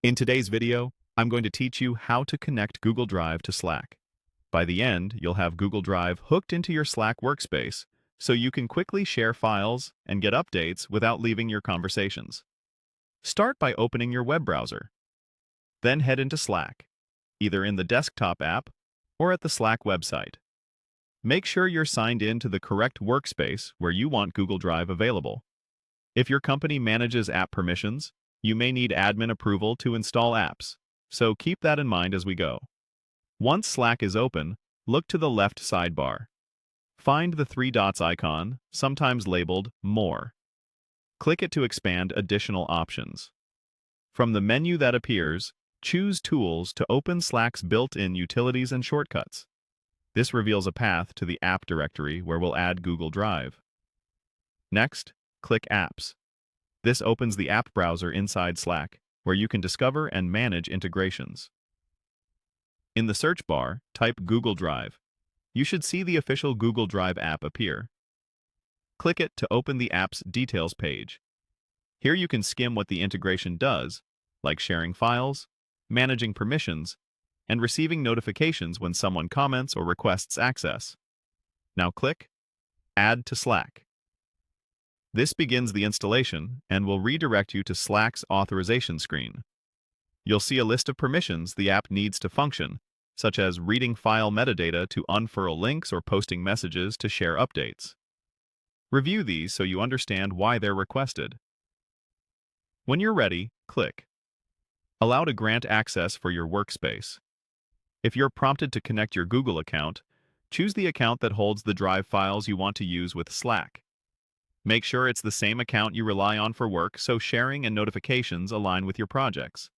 In today's video, I'm going to teach you how to connect Google Drive to Slack. By the end, you'll have Google Drive hooked into your Slack workspace, so you can quickly share files and get updates without leaving your conversations. Start by opening your web browser. Then head into Slack, either in the desktop app or at the Slack website. Make sure you're signed in to the correct workspace where you want Google Drive available. If your company manages app permissions, you may need admin approval to install apps, so keep that in mind as we go. Once Slack is open, look to the left sidebar. Find the three dots icon, sometimes labeled More. Click it to expand additional options. From the menu that appears, choose Tools to open Slack's built-in utilities and shortcuts. This reveals a path to the app directory where we'll add Google Drive. Next, click Apps. This opens the app browser inside Slack, where you can discover and manage integrations. In the search bar, type Google Drive. You should see the official Google Drive app appear. Click it to open the app's details page. Here you can skim what the integration does, like sharing files, managing permissions, and receiving notifications when someone comments or requests access. Now click Add to Slack. This begins the installation and will redirect you to Slack's authorization screen. You'll see a list of permissions the app needs to function, such as reading file metadata to unfurl links or posting messages to share updates. Review these so you understand why they're requested. When you're ready, click Allow to grant access for your workspace. If you're prompted to connect your Google account, choose the account that holds the Drive files you want to use with Slack. Make sure it's the same account you rely on for work so sharing and notifications align with your projects.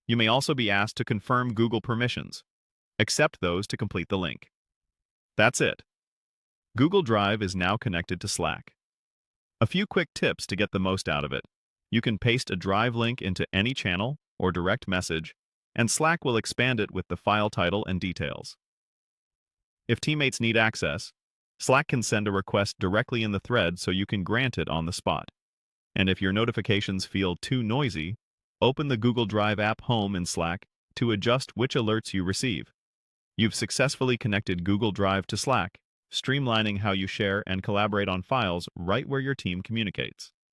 You may also be asked to confirm Google permissions. Accept those to complete the link. That's it. Google Drive is now connected to Slack. A few quick tips to get the most out of it. You can paste a Drive link into any channel or direct message, and Slack will expand it with the file title and details. If teammates need access, Slack can send a request directly in the thread so you can grant it on the spot. And if your notifications feel too noisy, open the Google Drive app home in Slack to adjust which alerts you receive. You've successfully connected Google Drive to Slack, streamlining how you share and collaborate on files right where your team communicates.